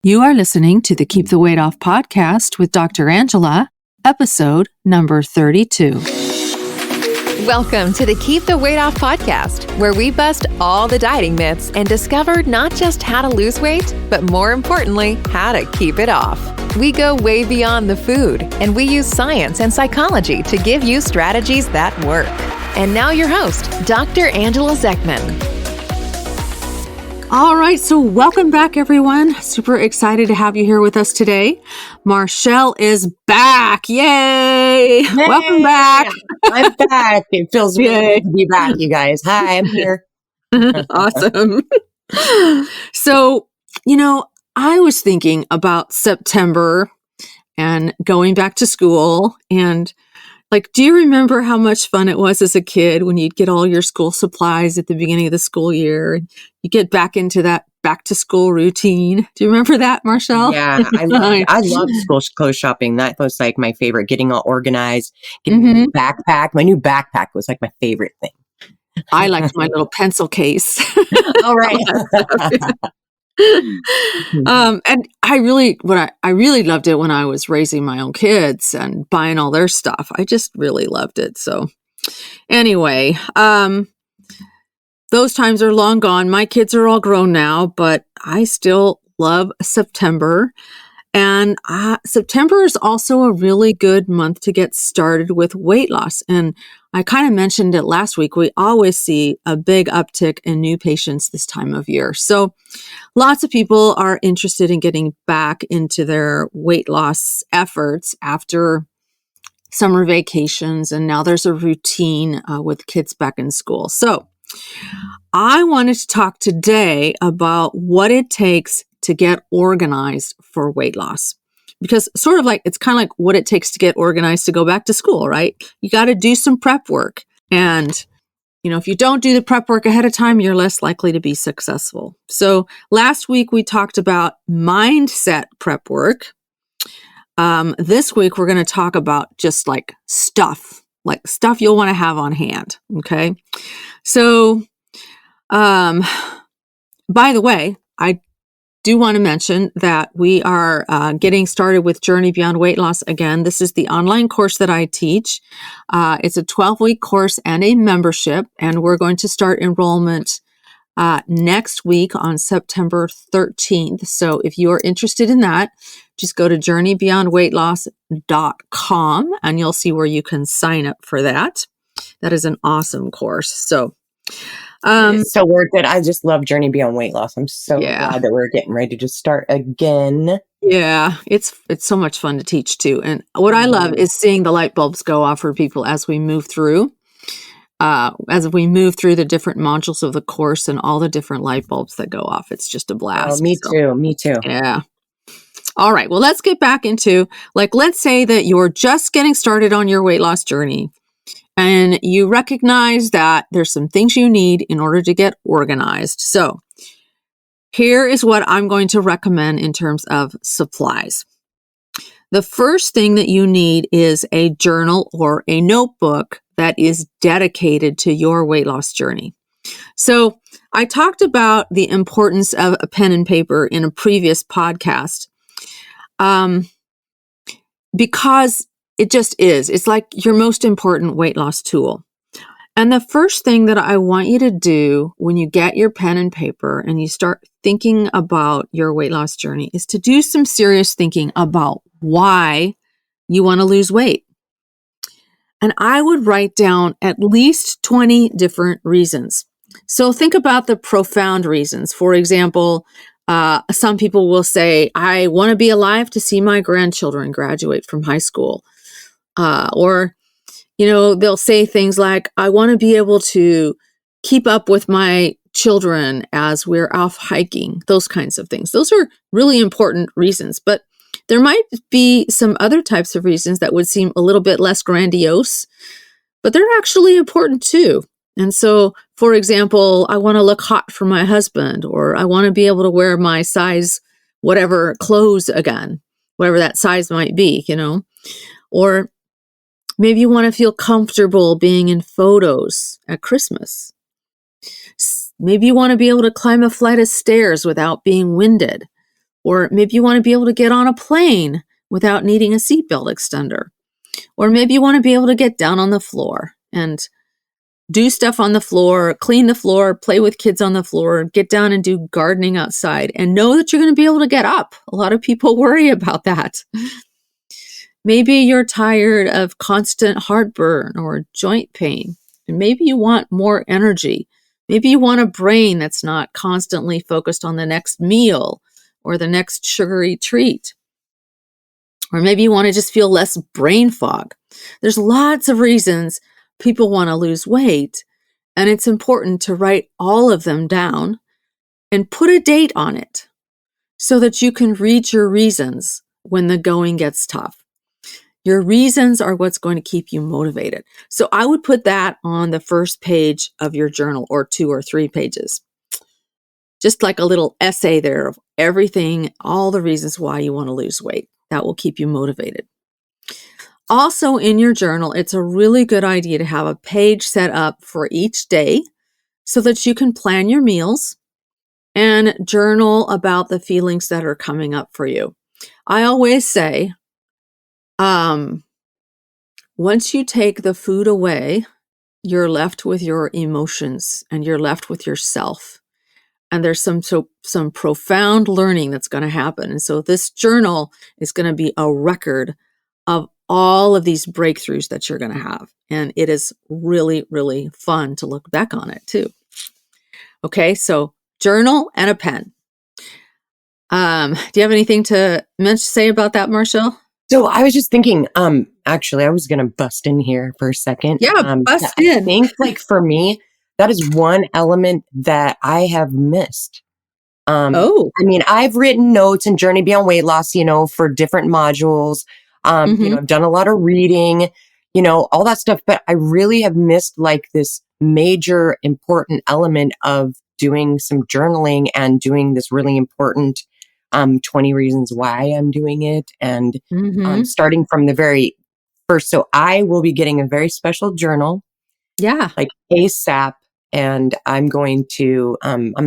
You are listening to the Keep the Weight Off podcast with Dr. Angela, episode number 32. Welcome to the Keep the Weight Off podcast, where we bust all the dieting myths and discover not just how to lose weight, but more importantly, how to keep it off. We go way beyond the food, and we use science and psychology to give you strategies that work. And now your host, Dr. Angela Zechmann. All right, so welcome back, everyone. Super excited to have you here with us today. Marshall is back. Yay! Welcome back. I'm back. It feels really good to be back, you guys. Hi, I'm here. Awesome. So, I was thinking about September and going back to school, and do you remember how much fun it was as a kid when you'd get all your school supplies at the beginning of the school year and you get back into that back to school routine? Do you remember that, Marshall? Yeah, I love school clothes shopping. That was like my favorite, getting all organized, getting a new backpack. My new backpack was like my favorite thing. I liked my little pencil case. All right. And I really loved it when I was raising my own kids and buying all their stuff. I just really loved it. So anyway, those times are long gone. My kids are all grown now, but I still love September. And September is also a really good month to get started with weight loss. And I kind of mentioned it last week. We always see a big uptick in new patients this time of year. So lots of people are interested in getting back into their weight loss efforts after summer vacations. And now there's a routine with kids back in school. So I wanted to talk today about what it takes to get organized for weight loss. Because it's kind of like what it takes to get organized to go back to school, right? You got to do some prep work. And, if you don't do the prep work ahead of time, you're less likely to be successful. So last week we talked about mindset prep work. This week we're going to talk about just stuff you'll want to have on hand. Okay. So, by the way, I do want to mention that we are getting started with Journey Beyond Weight Loss again. This is the online course that I teach. It's a 12-week course and a membership, and we're going to start enrollment next week on September 13th. So if you are interested in that, just go to journeybeyondweightloss.com and you'll see where you can sign up for that. That is an awesome course. So it's so worth it. I just love Journey Beyond Weight Loss. I'm so glad that we're getting ready to start again. Yeah, it's so much fun to teach too. And what I love is seeing the light bulbs go off for people as we move through. The different modules of the course and all the different light bulbs that go off. It's just a blast. Oh, me too. Yeah. All right. Well, let's get back into let's say that you're just getting started on your weight loss journey. And you recognize that there's some things you need in order to get organized. So here is what I'm going to recommend in terms of supplies. The first thing that you need is a journal or a notebook that is dedicated to your weight loss journey. So I talked about the importance of a pen and paper in a previous podcast because it just is. It's like your most important weight loss tool. And the first thing that I want you to do when you get your pen and paper and you start thinking about your weight loss journey is to do some serious thinking about why you want to lose weight. And I would write down at least 20 different reasons. So think about the profound reasons. For example, some people will say, I want to be alive to see my grandchildren graduate from high school. Or they'll say things like, I want to be able to keep up with my children as we're off hiking, those kinds of things. Those are really important reasons, but there might be some other types of reasons that would seem a little bit less grandiose, but they're actually important too. And so, for example, I want to look hot for my husband, or I want to be able to wear my size, whatever clothes again, whatever that size might be, or maybe you want to feel comfortable being in photos at Christmas. Maybe you want to be able to climb a flight of stairs without being winded. Or maybe you want to be able to get on a plane without needing a seatbelt extender. Or maybe you want to be able to get down on the floor and do stuff on the floor, clean the floor, play with kids on the floor, get down and do gardening outside, and know that you're going to be able to get up. A lot of people worry about that. Maybe you're tired of constant heartburn or joint pain, and maybe you want more energy. Maybe you want a brain that's not constantly focused on the next meal or the next sugary treat. Or maybe you want to just feel less brain fog. There's lots of reasons people want to lose weight, and it's important to write all of them down and put a date on it so that you can read your reasons when the going gets tough. Your reasons are what's going to keep you motivated. So I would put that on the first page of your journal, or 2 or 3 pages. Just like a little essay there of everything, all the reasons why you want to lose weight. That will keep you motivated. Also in your journal, it's a really good idea to have a page set up for each day so that you can plan your meals and journal about the feelings that are coming up for you. I always say, once you take the food away, you're left with your emotions and you're left with yourself. And there's some profound learning that's going to happen. And so this journal is going to be a record of all of these breakthroughs that you're going to have. And it is really, really fun to look back on it too. Okay, so journal and a pen. Do you have anything to say about that, Marshall? So I was just thinking, actually, I was going to bust in here for a second. Yeah, bust in. I think, like, for me, that is one element that I have missed. I mean, I've written notes and Journey Beyond Weight Loss, for different modules. I've done a lot of reading, all that stuff, but I really have missed like this major important element of doing some journaling and doing this really important 20 reasons why I'm doing it. And starting from the very first. So I will be getting a very special journal. Yeah. Like ASAP. And I'm going to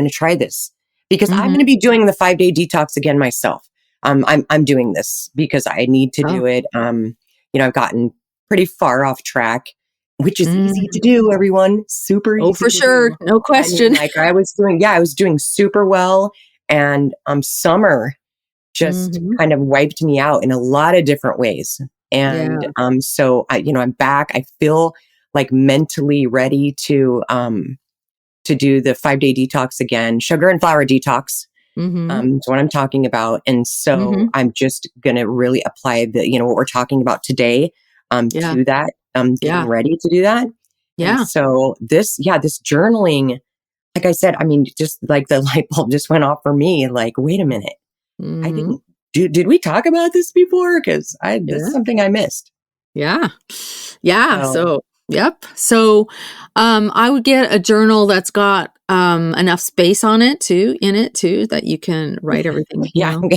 try this because I'm going to be doing the 5-day detox again myself. I'm doing this because I need to do it. I've gotten pretty far off track, which is easy to do, everyone. Super easy. Oh, for sure. Do. No question. I was doing super well. And summer just kind of wiped me out in a lot of different ways. And so I'm back. I feel like mentally ready to do the 5-day detox again, sugar and flour detox. Is what I'm talking about. And so I'm just going to really apply what we're talking about today to that. Getting ready to do that. Yeah. And so this journaling, like I said, I mean, just like the light bulb just went off for me. Like, wait a minute. I didn't did we talk about this before? Because this is something I missed. Yeah. Yeah. So yep. So I would get a journal that's got enough space in it too, that you can write everything. I'm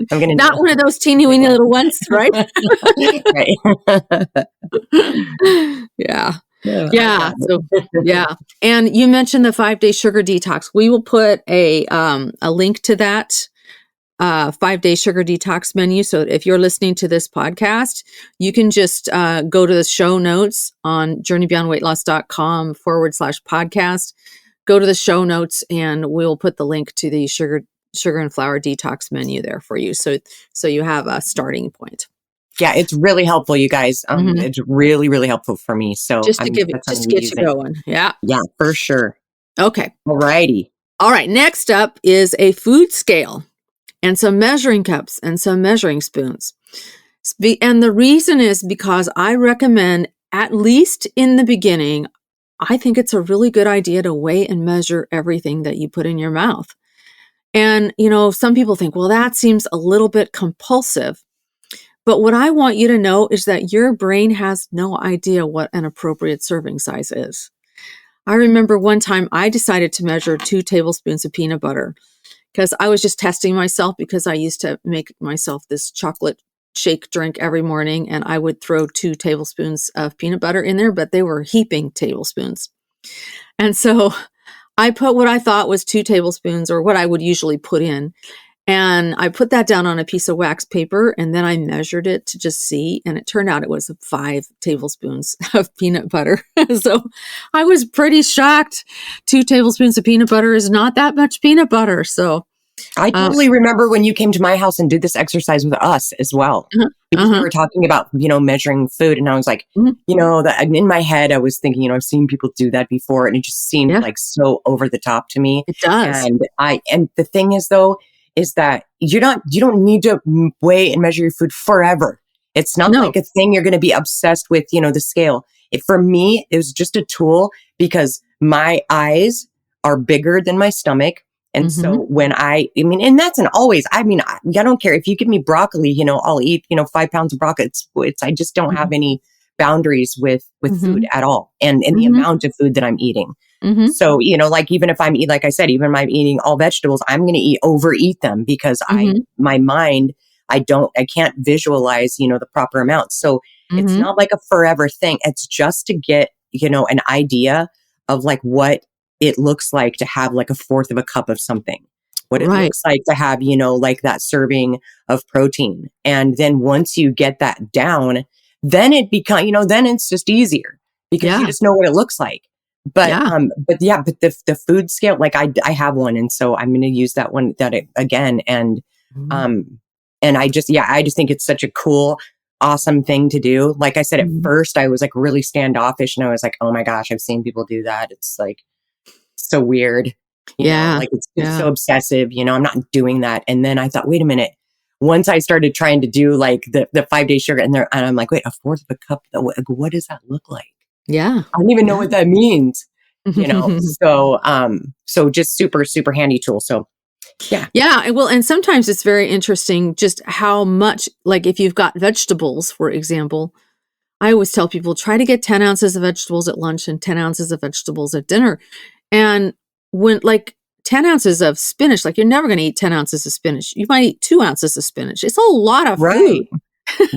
gonna not one of those teeny weeny little ones, right? Right. Yeah. So and you mentioned the 5-day sugar detox. We will put a link to that 5-day sugar detox menu. So if you're listening to this podcast, you can just go to the show notes on journeybeyondweightloss.com/podcast. Go to the show notes and we'll put the link to the sugar and flour detox menu there for you. So you have a starting point. Yeah, it's really helpful, you guys. It's really, really helpful for me. So just to get you going. Yeah. Yeah, for sure. Okay. Alrighty. All right. Next up is a food scale and some measuring cups and some measuring spoons. And the reason is because I recommend, at least in the beginning, I think it's a really good idea to weigh and measure everything that you put in your mouth. And, some people think, well, that seems a little bit compulsive. But what I want you to know is that your brain has no idea what an appropriate serving size is. I remember one time I decided to measure 2 tablespoons of peanut butter because I was just testing myself, because I used to make myself this chocolate shake drink every morning, and I would throw 2 tablespoons of peanut butter in there, but they were heaping tablespoons. And so I put what I thought was 2 tablespoons, or what I would usually put in. And I put that down on a piece of wax paper, and then I measured it to just see. And it turned out it was 5 tablespoons of peanut butter. So I was pretty shocked. 2 tablespoons of peanut butter is not that much peanut butter. So I totally remember when you came to my house and did this exercise with us as well, because we were talking about, measuring food. And I was like, that in my head, I was thinking, I've seen people do that before, and it just seemed like so over the top to me. It does. And the thing is though, is that you don't need to weigh and measure your food forever. It's not like a thing you're going to be obsessed with, the scale. For me, it was just a tool because my eyes are bigger than my stomach. And so when and that's an always, I don't care if you give me broccoli, I'll eat, 5 pounds of broccoli. I just don't have any boundaries with food at all. And the amount of food that I'm eating. So, even if like I said, even if I'm eating all vegetables, I'm going to overeat them because my mind, I can't visualize, the proper amount. So it's not like a forever thing. It's just to get, an idea of like what it looks like to have like 1/4 of a cup of something, what it looks like to have, like that serving of protein. And then once you get that down, then it becomes, then it's just easier because you just know what it looks like. But the food scale, like I have one. And so I'm going to use that one again. And, and I just think it's such a cool, awesome thing to do. Like I said, at first I was like really standoffish and I was like, oh my gosh, I've seen people do that. It's like so weird. You know, like it's so obsessive, I'm not doing that. And then I thought, wait a minute. Once I started trying to do like the 5-day sugar and I'm like, wait, 1/4 of a cup. What does that look like? Yeah. I don't even know what that means, so just super, super handy tool. So yeah. Yeah. Well, and sometimes it's very interesting just how much, like if you've got vegetables, for example, I always tell people try to get 10 ounces of vegetables at lunch and 10 ounces of vegetables at dinner. And when like 10 ounces of spinach, like you're never going to eat 10 ounces of spinach. You might eat 2 ounces of spinach. It's a lot of food.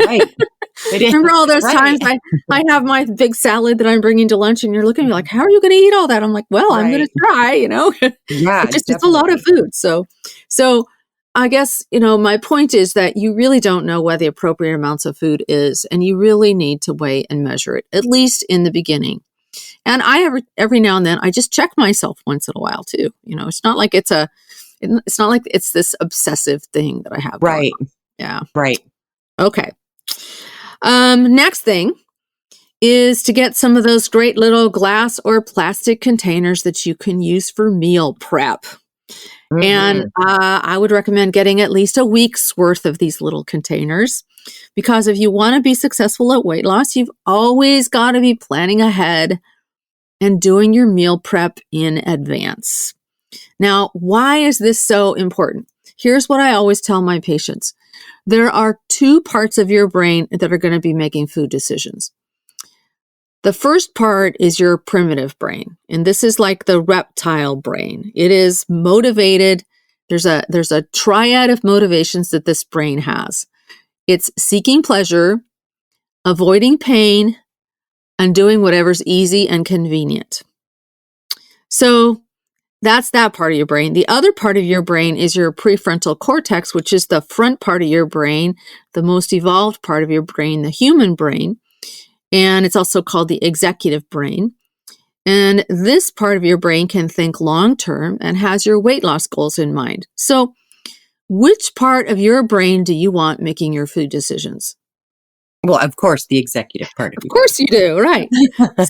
Right. Remember all those times I have my big salad that I'm bringing to lunch and you're looking at me like, how are you going to eat all that? I'm like, well, I'm going to try, Yeah, it's a lot of food. So I guess, my point is that you really don't know what the appropriate amounts of food is, and you really need to weigh and measure it, at least in the beginning. And every now and then, I just check myself once in a while too. It's not like it's not like it's this obsessive thing that I have. Right. Yeah. Right. Okay. Next thing is to get some of those great little glass or plastic containers that you can use for meal prep. And I would recommend getting at least a week's worth of these little containers, because if you want to be successful at weight loss, you've always got to be planning ahead and doing your meal prep in advance. Now, why is this so important? Here's what I always tell my patients. There are 2 parts of your brain that are going to be making food decisions. The first part is your primitive brain, and this is like the reptile brain. It is motivated. There's a triad of motivations that this brain has. It's seeking pleasure, avoiding pain, and doing whatever's easy and convenient. So that's that part of your brain. The other part of your brain is your prefrontal cortex, which is the front part of your brain, the most evolved part of your brain, the human brain. And it's also called the executive brain. And this part of your brain can think long-term and has your weight loss goals in mind. So which part of your brain do you want making your food decisions? Well, of course, the executive part. Of course you do, right.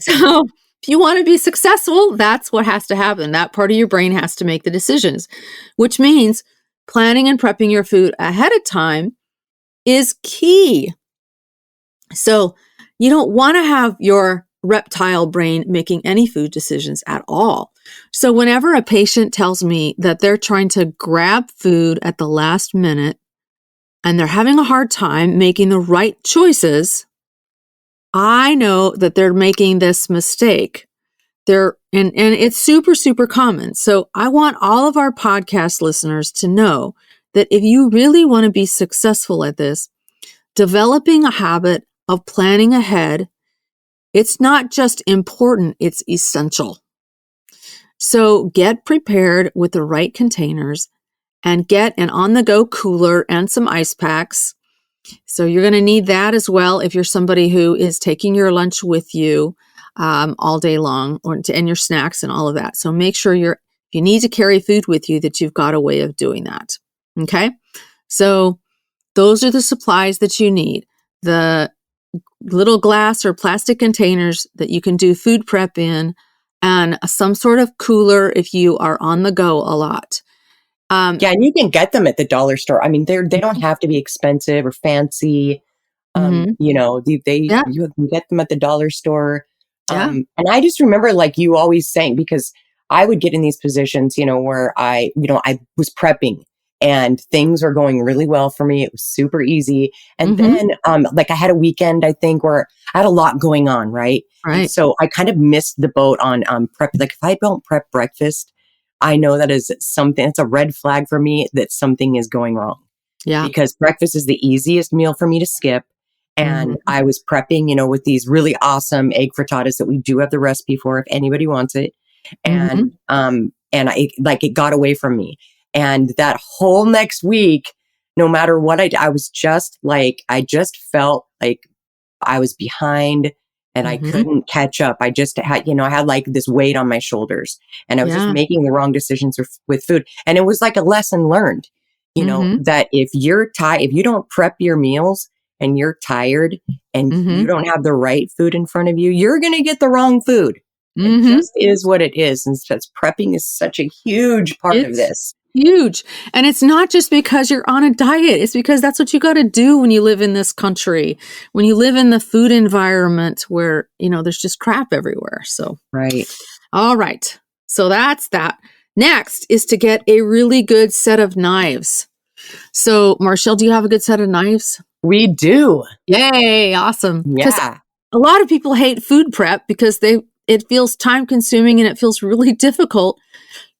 So if you want to be successful, that's what has to happen. That part of your brain has to make the decisions, which means planning and prepping your food ahead of time is key. So you don't want to have your reptile brain making any food decisions at all. So whenever a patient tells me that they're trying to grab food at the last minute and they're having a hard time making the right choices, I know that they're making this mistake. And it's super, super common. So I want all of our podcast listeners to know that if you really want to be successful at this, developing a habit of planning ahead, it's not just important, it's essential. So get prepared with the right containers and get an on-the-go cooler and some ice packs. So you're going to need that as well if you're somebody who is taking your lunch with you all day long, and your snacks and all of that. So make sure if you need to carry food with you, that you've got a way of doing that. Okay? So those are the supplies that you need. The little glass or plastic containers that you can do food prep in, and some sort of cooler if you are on the go a lot. Yeah, and you can get them at the dollar store. I mean, they don't have to be expensive or fancy. You know, you can get them at the dollar store. And I just remember, like you always saying, because I would get in these positions, where I was prepping and things were going really well for me. It was super easy. And then, like I had a weekend, I think, where I had a lot going on. Right. And so I kind of missed the boat on prep. Like if I don't prep breakfast, I know that is something, it's a red flag for me that something is going wrong. Yeah. Because breakfast is the easiest meal for me to skip. And I was prepping, with these really awesome egg frittatas that we do have the recipe for if anybody wants it. And, it got away from me. And that whole next week, no matter what I was just like, I just felt like I was behind and I couldn't catch up. I just had, I had like this weight on my shoulders and I was just making the wrong decisions with food. And it was like a lesson learned, that if if you don't prep your meals and you're tired and you don't have the right food in front of you, you're going to get the wrong food. It just is what it is. And prepping is such a huge part of this. Huge. And it's not just because you're on a diet. It's because that's what you got to do when you live in this country, when you live in the food environment where, there's just crap everywhere. So, right. All right. So that's that. Next is to get a really good set of knives. So, Marshall, do you have a good set of knives? We do. Yay. Awesome. Yeah. A lot of people hate food prep because it feels time consuming and it feels really difficult.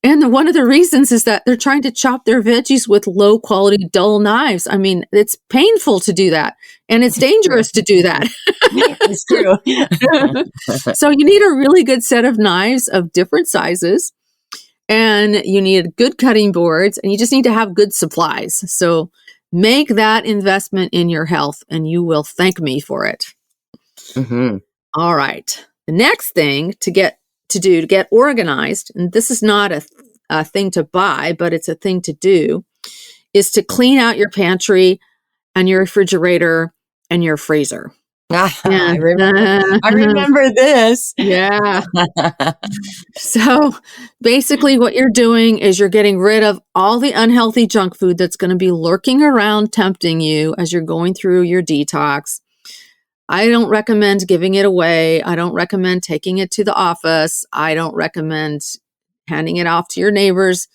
And one of the reasons is that they're trying to chop their veggies with low quality, dull knives. I mean, it's painful to do that. And it's dangerous to do that. It's true. So you need a really good set of knives of different sizes. And you need good cutting boards. And you just need to have good supplies. So make that investment in your health and you will thank me for it. All right. The next thing to get organized, and this is not a thing to buy, but it's a thing to do, is to clean out your pantry and your refrigerator and your freezer. I remember this. Yeah. So basically what you're doing is you're getting rid of all the unhealthy junk food that's going to be lurking around tempting you as you're going through your detox. I don't recommend giving it away. I don't recommend taking it to the office. I don't recommend handing it off to your neighbors.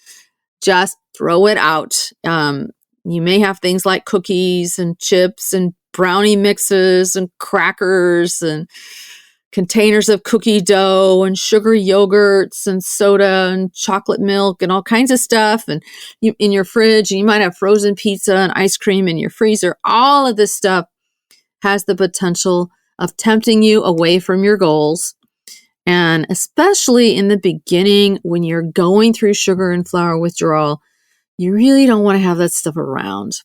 Just throw it out. You may have things like cookies and chips and brownie mixes and crackers and containers of cookie dough and sugary yogurts and soda and chocolate milk and all kinds of stuff. And in your fridge, you might have frozen pizza and ice cream in your freezer. All of this stuff has the potential of tempting you away from your goals. And especially in the beginning, when you're going through sugar and flour withdrawal, you really don't want to have that stuff around.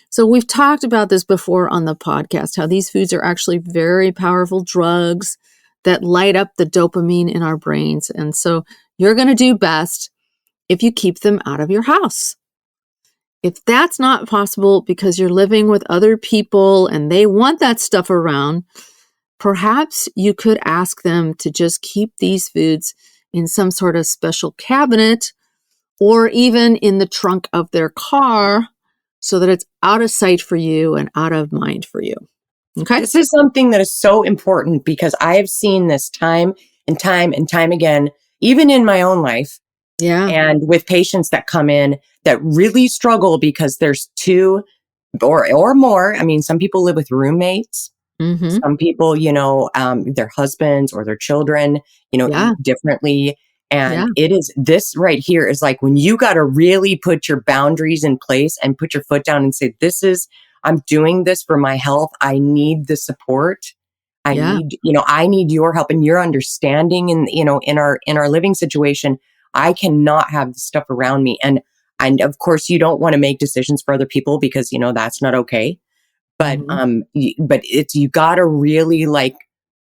So we've talked about this before on the podcast, how these foods are actually very powerful drugs that light up the dopamine in our brains. And so you're going to do best if you keep them out of your house. If that's not possible because you're living with other people and they want that stuff around, perhaps you could ask them to just keep these foods in some sort of special cabinet or even in the trunk of their car so that it's out of sight for you and out of mind for you. Okay? This is something that is so important because I have seen this time and time and time again, even in my own life. Yeah. And with patients that come in that really struggle because there's two or more. I mean, some people live with roommates. Some people, their husbands or their children, eat differently. And it is this right here is like when you got to really put your boundaries in place and put your foot down and say, I'm doing this for my health. I need the support. I need your help and your understanding in our living situation. I cannot have the stuff around me. And And of course, you don't want to make decisions for other people because, that's not okay. But, you gotta really like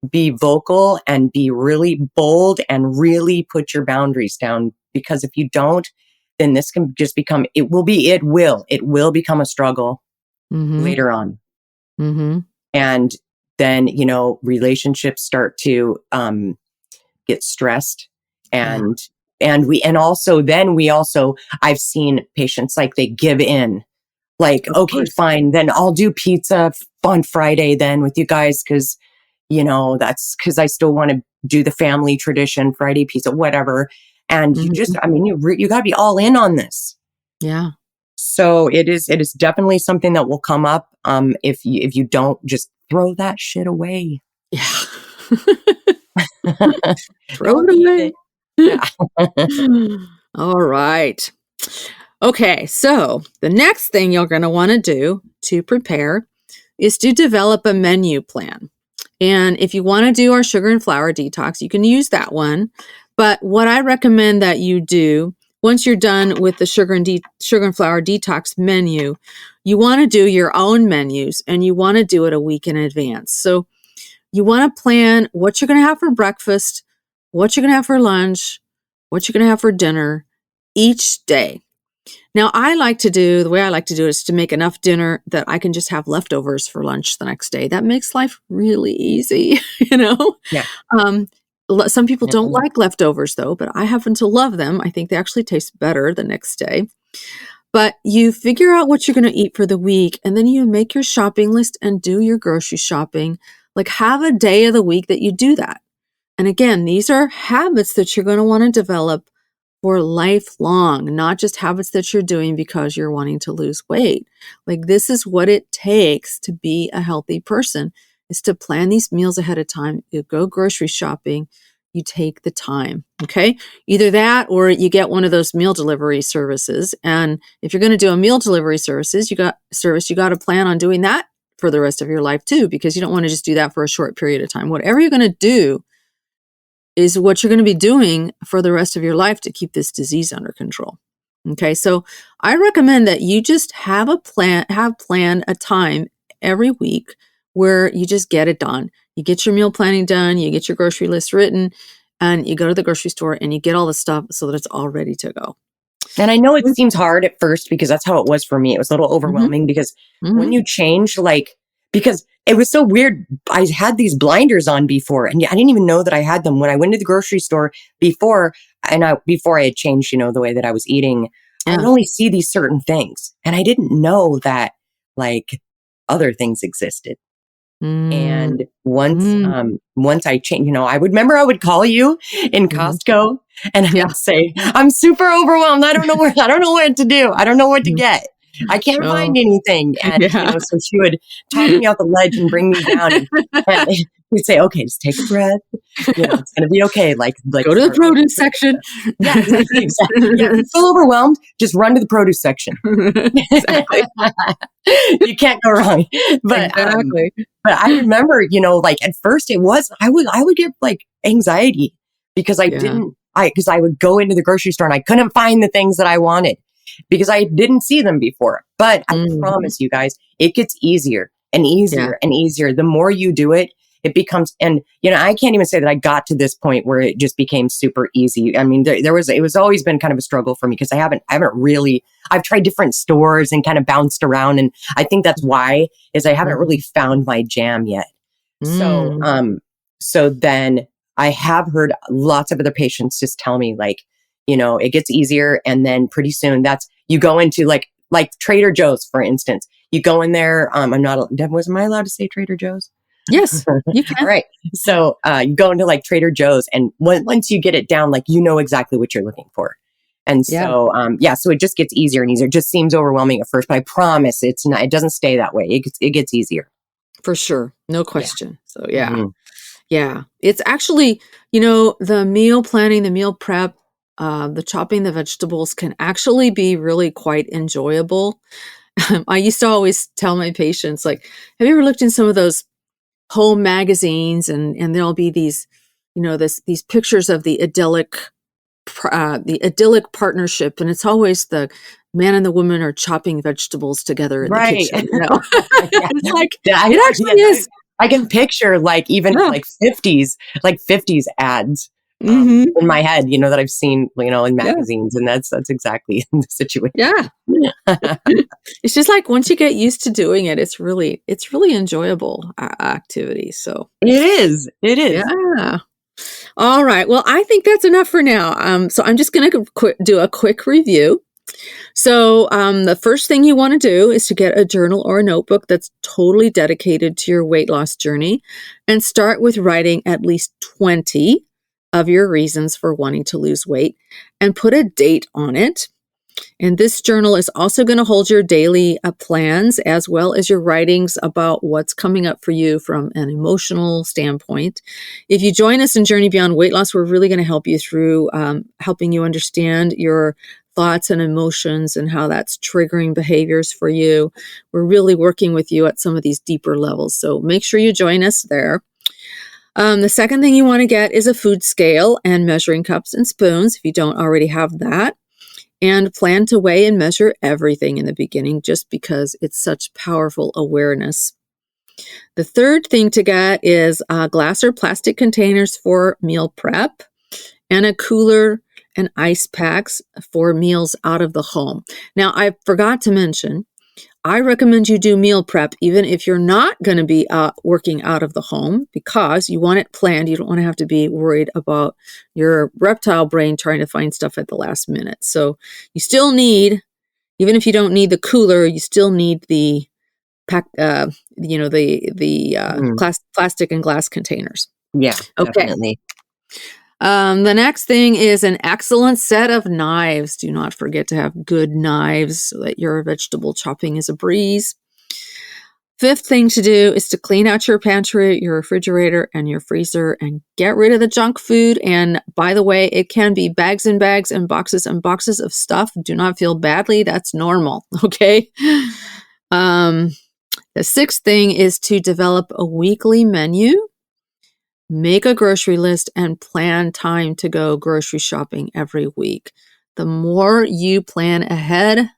be vocal and be really bold and really put your boundaries down. Because if you don't, then this can just become, it will become a struggle later on. And then, relationships start to, get stressed and I've seen patients like they give in. Like, okay, fine, then I'll do pizza on Friday then with you guys because, that's because I still want to do the family tradition, Friday pizza, whatever. And you just, you got to be all in on this. Yeah. So it is definitely something that will come up if you don't just throw that shit away. Yeah. Throw it away. Yeah. All right. Okay, so the next thing you're going to want to do to prepare is to develop a menu plan. And if you want to do our sugar and flour detox, you can use that one. But what I recommend that you do once you're done with the sugar and flour detox menu, you want to do your own menus and you want to do it a week in advance. So you want to plan what you're going to have for breakfast, what you're going to have for lunch, what you're going to have for dinner each day. Now, the way I like to do it is to make enough dinner that I can just have leftovers for lunch the next day. That makes life really easy, Yeah. Some people don't like leftovers though, but I happen to love them. I think they actually taste better the next day. But you figure out what you're going to eat for the week, and then you make your shopping list and do your grocery shopping. Like, have a day of the week that you do that. And again, these are habits that you're going to want to develop for lifelong, not just habits that you're doing because you're wanting to lose weight. Like, this is what it takes to be a healthy person, is to plan these meals ahead of time. You go grocery shopping, you take the time, okay? Either that or you get one of those meal delivery services. And if you're going to do a meal delivery service, you got to plan on doing that for the rest of your life too, because you don't want to just do that for a short period of time. Whatever you're going to do is what you're going to be doing for the rest of your life to keep this disease under control. Okay, so I recommend that you just have planned a time every week where you just get it done. You get your meal planning done, you get your grocery list written, and you go to the grocery store and you get all the stuff so that it's all ready to go. And I know it seems hard at first because that's how it was for me. It was a little overwhelming because when you change, because it was so weird. I had these blinders on before and I didn't even know that I had them when I went to the grocery store before I had changed, the way that I was eating. Yeah. I would only see these certain things and I didn't know that other things existed. And once I changed, I would call you in Costco and I'd say, I'm super overwhelmed. I don't know what to do. I don't know what to get. I can't find anything. And, so she would talk me off the ledge and bring me down. And we'd say, okay, just take a breath. It's going to be okay. Like go to the produce section. Yeah, exactly. Yeah, if you feel overwhelmed, just run to the produce section. Exactly. You can't go wrong. But, exactly. But I remember, at first I would get anxiety because because I would go into the grocery store and I couldn't find the things that I wanted because I didn't see them before. But I promise you guys, it gets easier and easier and easier. The more you do it, it becomes, and I can't even say that I got to this point where it just became super easy. I mean, it was always been kind of a struggle for me because I've tried different stores and kind of bounced around. And I think that's why is I haven't really found my jam yet. So then I have heard lots of other patients just tell me it gets easier. And then pretty soon you go into like Trader Joe's, for instance, you go in there. Was I allowed to say Trader Joe's? Yes, you can. All right. So you go into Trader Joe's and once you get it down, you know exactly what you're looking for. And so, so it just gets easier and easier. It just seems overwhelming at first, but I promise it doesn't stay that way. It gets easier. For sure. No question. Yeah. So yeah, it's actually, the meal planning, the meal prep, the chopping the vegetables can actually be really quite enjoyable. I used to always tell my patients, have you ever looked in some of those home magazines and there'll be these, these pictures of the idyllic the idyllic partnership, and it's always the man and the woman are chopping vegetables together in the Right. kitchen. You know? Yeah. It's like Yeah, it actually is. I can picture like even Yeah. like 50s ads Mm-hmm. in my head, that I've seen, in Yeah. magazines, and that's exactly the situation. Yeah. It's just like once you get used to doing it, it's really enjoyable activity. So It is. It is. yeah. All right. Well, I think that's enough for now. So I'm just going to do a quick review. So the first thing you want to do is to get a journal or a notebook that's totally dedicated to your weight loss journey, and start with writing at least 20 of your reasons for wanting to lose weight, and put a date on it. And this journal is also going to hold your daily plans, as well as your writings about what's coming up for you from an emotional standpoint. If you join us in Journey Beyond Weight Loss, we're really going to help you through helping you understand your thoughts and emotions and how that's triggering behaviors for you. We're really working with you at some of these deeper levels. So make sure you join us there. The second thing you want to get is a food scale and measuring cups and spoons if you don't already have that. And plan to weigh and measure everything in the beginning, just because it's such powerful awareness. The third thing to get is glass or plastic containers for meal prep, and a cooler and ice packs for meals out of the home. Now, I forgot to mention, I recommend you do meal prep even if you're not going to be working out of the home, because you want it planned. You don't want to have to be worried about your reptile brain trying to find stuff at the last minute. So you still need, even if you don't need the cooler, you still need the plastic and glass containers. Yeah, okay. Definitely. The next thing is an excellent set of knives. Do not forget to have good knives so that your vegetable chopping is a breeze. Fifth thing to do is to clean out your pantry, your refrigerator, and your freezer, and get rid of the junk food. And by the way, it can be bags and bags and boxes of stuff. Do not feel badly. That's normal. Okay. The sixth thing is to develop a weekly menu. Make a grocery list and plan time to go grocery shopping every week. The more you plan ahead,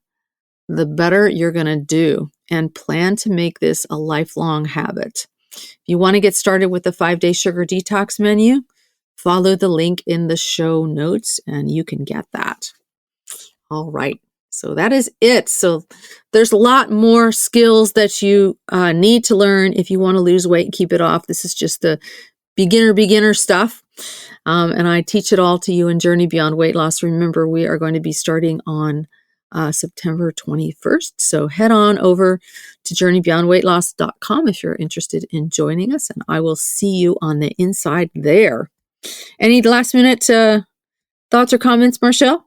the better you're going to do, and plan to make this a lifelong habit. If you want to get started with the 5-day sugar detox menu, follow the link in the show notes and you can get that. All right. So that is it. So there's a lot more skills that you need to learn if you want to lose weight and keep it off. This is just the beginner stuff. And I teach it all to you in Journey Beyond Weight Loss. Remember, we are going to be starting on September 21st. So head on over to journeybeyondweightloss.com if you're interested in joining us, and I will see you on the inside there. Any last minute thoughts or comments, Marshall?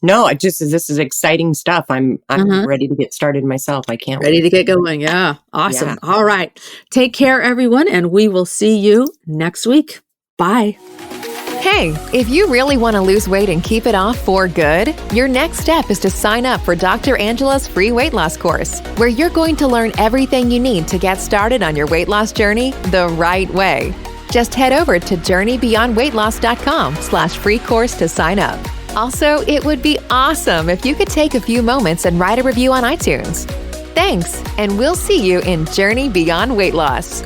No, this is exciting stuff. I'm ready to get started myself. I can't ready wait. to get going. Yeah. Awesome. Yeah. All right. Take care, everyone, and we will see you next week. Bye. Hey, if you really want to lose weight and keep it off for good, your next step is to sign up for Dr. Angela's free weight loss course, where you're going to learn everything you need to get started on your weight loss journey the right way. Just head over to journeybeyondweightloss.com/free course to sign up. Also, it would be awesome if you could take a few moments and write a review on iTunes. Thanks, and we'll see you in Journey Beyond Weight Loss.